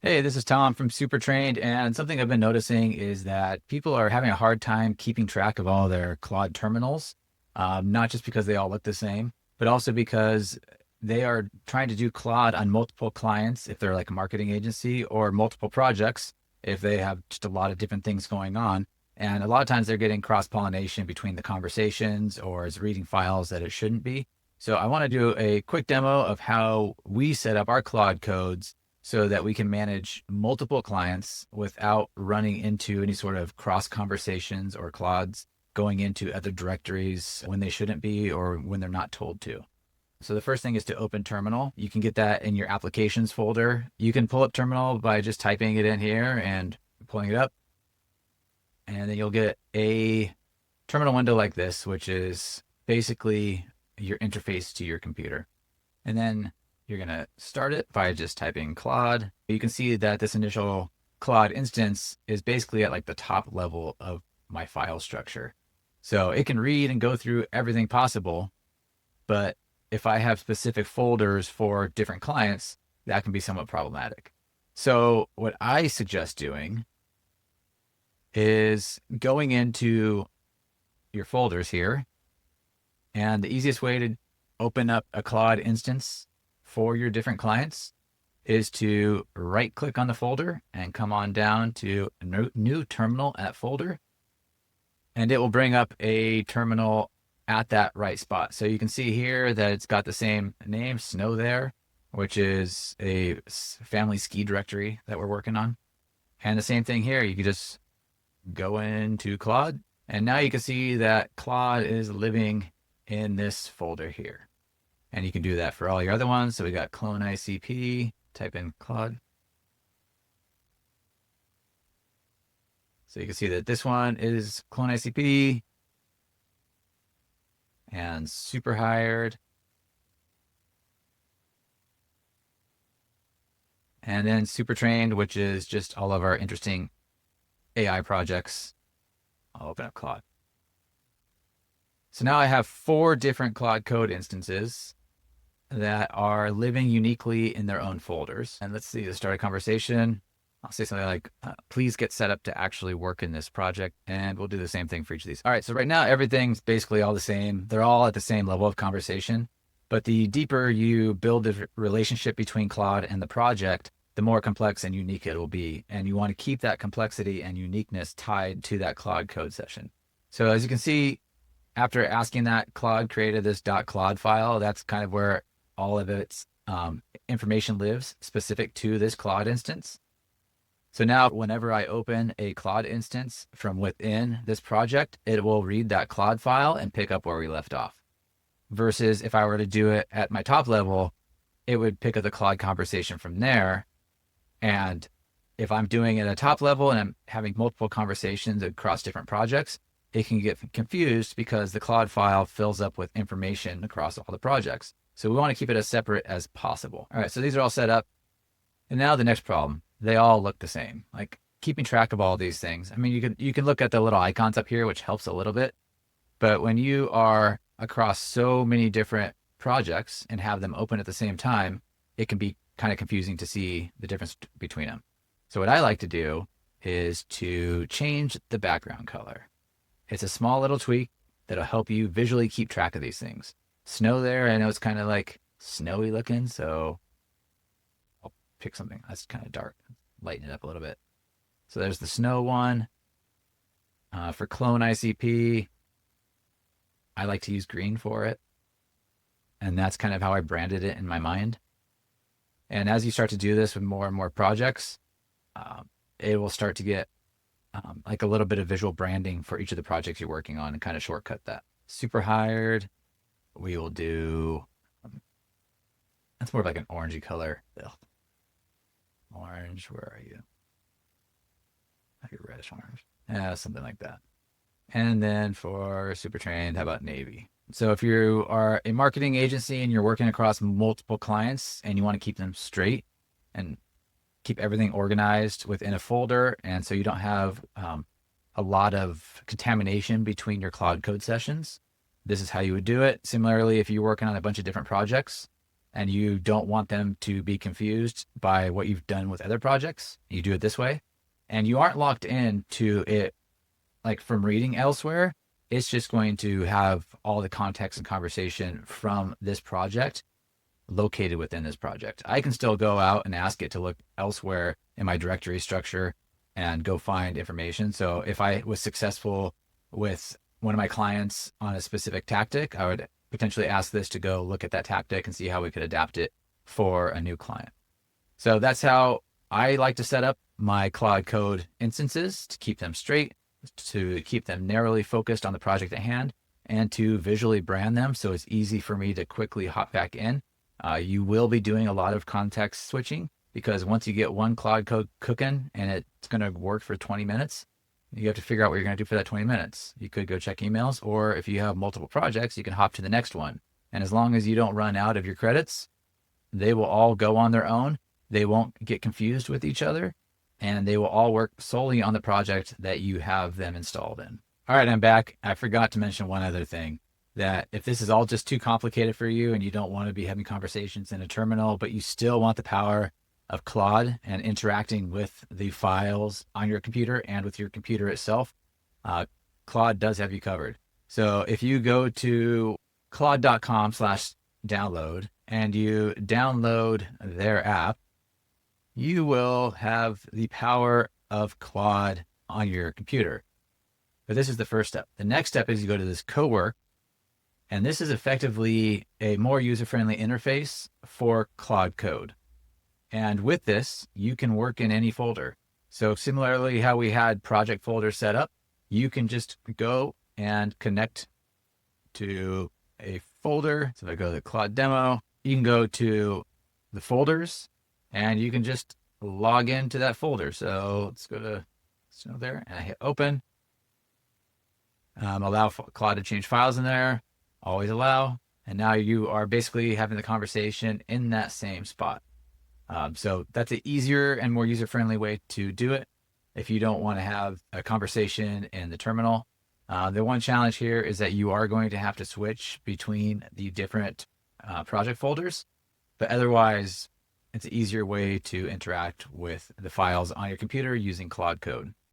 Hey, this is Tom from Super Trained, and something I've been noticing is that people are having a hard time keeping track of all their Claude terminals, not just because they all look the same, but also because they are trying to do Claude on multiple clients if they're like a marketing agency or multiple projects if they have just a lot of different things going on. And a lot of times they're getting cross-pollination between the conversations or is reading files that it shouldn't be. So I want to do a quick demo of how we set up our Claude codes so that we can manage multiple clients without running into any sort of cross conversations or clods going into other directories when they shouldn't be or when they're not told to. So the first thing is to open terminal. You can get that in your applications folder. You can pull up terminal by just typing it in here and pulling it up. And then you'll get a terminal window like this, which is basically your interface to your computer. And then you're going to start it by just typing Claude. You can see that this initial Claude instance is basically at like the top level of my file structure. So it can read and go through everything possible. But if I have specific folders for different clients, that can be somewhat problematic. So what I suggest doing is going into your folders here. And the easiest way to open up a Claude instance for your different clients is to right click on the folder and come on down to new terminal at folder. And it will bring up a terminal at that right spot. So you can see here that it's got the same name, Snow there, which is a family ski directory that we're working on. And the same thing here, you can just go into Claude. And now you can see that Claude is living in this folder here. And you can do that for all your other ones. So we got clone ICP, type in Claude. So you can see that this one is clone ICP and super hired. And then super trained, which is just all of our interesting AI projects. I'll open up Claude. So now I have 4 different Claude Code instances that are living uniquely in their own folders. And let's see, let's start a conversation. I'll say something like, please get set up to actually work in this project. And we'll do the same thing for each of these. All right, so right now, everything's basically all the same. They're all at the same level of conversation. But the deeper you build the relationship between Claude and the project, the more complex and unique it will be. And you want to keep that complexity and uniqueness tied to that Claude Code session. So as you can see, after asking that, Claude created this .claude file. That's kind of where all of its information lives specific to this Claude instance. So now whenever I open a Claude instance from within this project, it will read that Claude file and pick up where we left off. Versus if I were to do it at my top level, it would pick up the Claude conversation from there. And if I'm doing it at a top level and I'm having multiple conversations across different projects, it can get confused because the Claude file fills up with information across all the projects. So we want to keep it as separate as possible. All right, so these are all set up. And now the next problem, they all look the same. Like keeping track of all these things. I mean, you can look at the little icons up here, which helps a little bit. But when you are across so many different projects and have them open at the same time, it can be kind of confusing to see the difference between them. So what I like to do is to change the background color. It's a small little tweak that'll help you visually keep track of these things. Snow there, I know it's kind of like snowy looking, so I'll pick something that's kind of dark, lighten it up a little bit. So there's the snow one. For clone ICP, I like to use green for it. And that's kind of how I branded it in my mind. And as you start to do this with more and more projects, it will start to get like a little bit of visual branding for each of the projects you're working on and kind of shortcut that. Super hired, we will do, that's more of like an orangey color. Ugh. Orange, where are you? Like a reddish orange. Yeah, something like that. And then for super trained, how about navy? So if you are a marketing agency and you're working across multiple clients and you want to keep them straight and keep everything organized within a folder, and so you don't have a lot of contamination between your Claude Code sessions, this is how you would do it. Similarly, if you're working on a bunch of different projects, and you don't want them to be confused by what you've done with other projects, you do it this way. And you aren't locked in to it like from reading elsewhere. It's just going to have all the context and conversation from this project located within this project. I can still go out and ask it to look elsewhere in my directory structure and go find information. So if I was successful with one of my clients on a specific tactic, I would potentially ask this to go look at that tactic and see how we could adapt it for a new client. So that's how I like to set up my Claude Code instances, to keep them straight, to keep them narrowly focused on the project at hand, and to visually brand them so it's easy for me to quickly hop back in. You will be doing a lot of context switching, because once you get one Claude Code cooking and it's going to work for 20 minutes, you have to figure out what you're going to do for that 20 minutes. You could go check emails, or if you have multiple projects, you can hop to the next one. And as long as you don't run out of your credits, they will all go on their own. They won't get confused with each other, and they will all work solely on the project that you have them installed in. All right, I'm back. I forgot to mention one other thing, that if this is all just too complicated for you and you don't want to be having conversations in a terminal, but you still want the power of Claude and interacting with the files on your computer and with your computer itself, Claude does have you covered. So if you go to claude.com/download and you download their app, you will have the power of Claude on your computer. But this is the first step. The next step is you go to this cowork, and this is effectively a more user-friendly interface for Claude Code. And with this, you can work in any folder. So similarly, how we had project folders set up, you can just go and connect to a folder. So if I go to the Claude demo, you can go to the folders and you can just log into that folder. So let's go to there and I hit open. Allow Claude to change files in there, always allow. And now you are basically having the conversation in that same spot. So that's an easier and more user-friendly way to do it if you don't want to have a conversation in the terminal. The one challenge here is that you are going to have to switch between the different project folders, but otherwise it's an easier way to interact with the files on your computer using Claude Code.